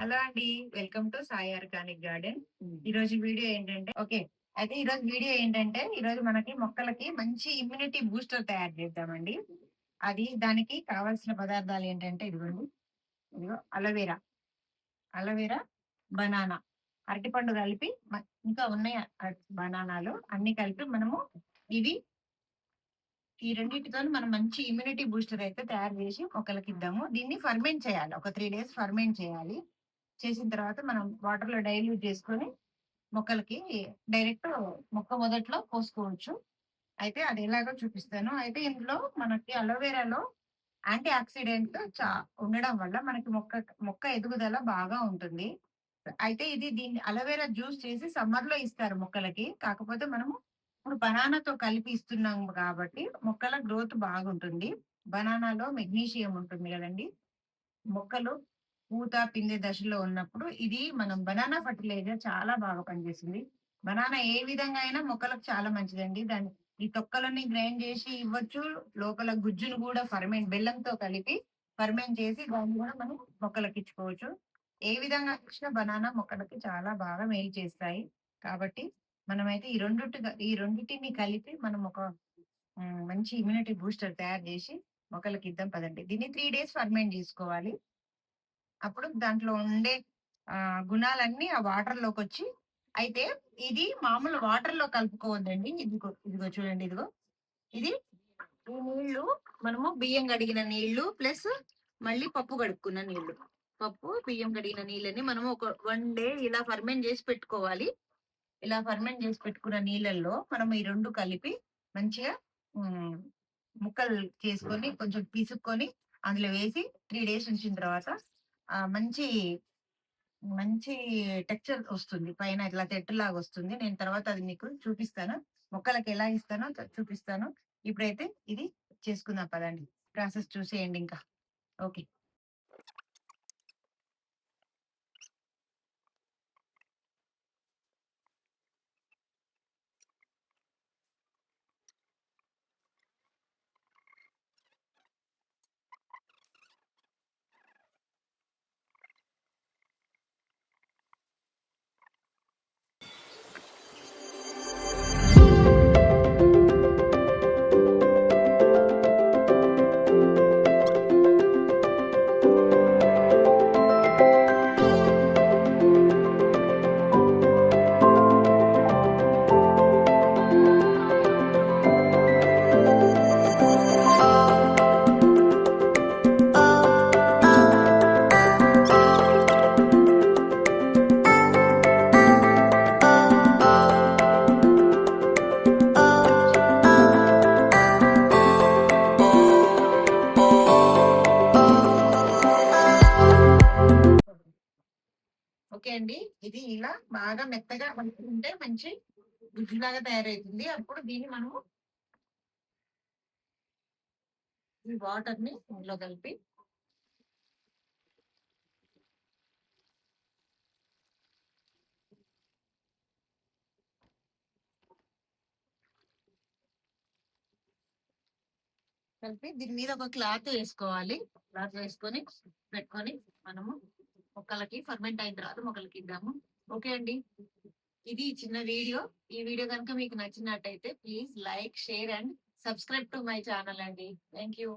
Hello అండి. Welcome to Sai organic garden. ఈరోజు video ఏంటంటే ఈరోజు మనకి మొక్కలకి మంచి ఇమ్యూనిటీ బూస్టర్ తయారు చేద్దామండి. దానికి కావాల్సిన పదార్థాలు ఏంటంటే ఇదిగో అలోవెరా, అలోవెరా, బనానా, అరటిపండు కలిపి ఇంకా ఉన్నాయి బనానాలు అన్ని కలిపి మనము ఇవి ఈ రెండింటితో మనం మంచి ఇమ్యూనిటీ బూస్టర్ అయితే తయారు చేసి మొక్కలకి ఇద్దాము. దీన్ని ఫర్మెంట్ చేయాలి. ఒక 3 డేస్ ఫర్మెంట్ చేయాలి. చేసిన తర్వాత మనం వాటర్‌లో డైల్యూట్ చేసుకొని మొక్కలకి డైరెక్ట్ మొక్క మొదట్లో పోసుకోవచ్చు. అయితే అది ఎలాగో చూపిస్తాను. అయితే ఇందులో మనకి అలోవెరాలో యాంటీ ఆక్సిడెంట్ ఉండడం వల్ల మనకి మొక్క ఎదుగుదల బాగా ఉంటుంది. అయితే దీన్ని అలోవెరా జ్యూస్ చేసి సమ్మర్‌లో ఇస్తారు మొక్కలకి. కాకపోతే మనము ఇప్పుడు బనానాతో కలిపి ఇస్తున్నాం కాబట్టి మొక్కల గ్రోత్ బాగుంటుంది. బనానాలో మెగ్నీషియం ఉంటుంది గదండీ! మొక్కలు పూత, పిందె దశలో ఉన్నప్పుడు ఇది మనం బనానా ఫర్టిలైజర్ చాలా బాగా పనిచేస్తుంది. బనానా ఏ విధంగా అయినా మొక్కలకు చాలా మంచిదండి. ఈ తొక్కలన్నీ గ్రైండ్ చేసి ఇవ్వచ్చు. లోపల గుజ్జును గూడా బెల్లంతో కలిపి ఫర్మెంట్ చేసి దాన్ని గూడా మనం మొక్కలకిచ్చుకోవచ్చు. ఏ విధంగా ఇచ్చినా బనానా మొక్కలకి చాలా బాగా మేలు చేస్తాయి. కాబట్టి మనమైతే ఈ రెండిటిని కలిపి మనం ఒక మంచి ఇమ్యూనిటీ బూస్టర్ తయారు జేసి మొక్కలకిద్దాం పదండి. దీన్ని 3 డేస్ ఫర్మెంట్ జేసుకోవాలి. అప్పుడు దాంట్లో ఉండే గుణాలన్నీ ఆ వాటర్‌లోకొచ్చి అయితే ఇది మామూలు వాటర్‌లో కలుపుకోవద్దండి. ఇదిగో చూడండి ఇదిగో. ఇది ఈ నీళ్ళు మనము బియ్యం కడిగిన నీళ్ళు ప్లస్ మళ్ళీ పప్పు కడుక్కున్న నీళ్ళు. పప్పు, బియ్యం కడిగిన నీళ్ళని మనము ఒక 1 డే ఇలా ఫర్మెంట్ చేసి పెట్టుకోవాలి. ఇలా ఫర్మెంట్ చేసి పెట్టుకున్న నీళ్ళల్లో మనం ఈ 2 కలిపి మంచిగా హ్మ్. ముక్కలు చేసుకొని కొంచెం పిసుక్కొని అందులో వేసి 3 డేస్ ఉంచిన తర్వాత మంచి మంచి టెక్స్చర్ వస్తుంది. పైన ఇట్లా తెట్టులాగొస్తుంది. నేను తర్వాత అది మీకు చూపిస్తాను. మొక్కలకి ఎలా ఇస్తానో చూపిస్తాను. ఇప్పుడైతే ఇది చేసుకుందాం పదండి. ప్రాసెస్ చూసేయండి ఇంకా. ఓకే. ఓకే అండి. ఇది ఇలా బాగా మెత్తగా ఉంటే మంచి గుజ్జులాగా తయారైతుంది. అప్పుడు దీన్ని మనము ఈ వాటర్‌ని ఇందులో కలిపి దీని మీద ఒక క్లాత్ వేసుకోవాలి. క్లాత్ వేసుకొని పెట్టుకొని మనము మొక్కలకి ఫర్మెంట్ అయిన తర్వాత మొక్కలకి ఇద్దాము. ఓకే అండి. ఇది చిన్న వీడియో. ఈ వీడియో కనుక మీకు నచ్చినట్టయితే please like, share and subscribe to my channel అండి. Thank you.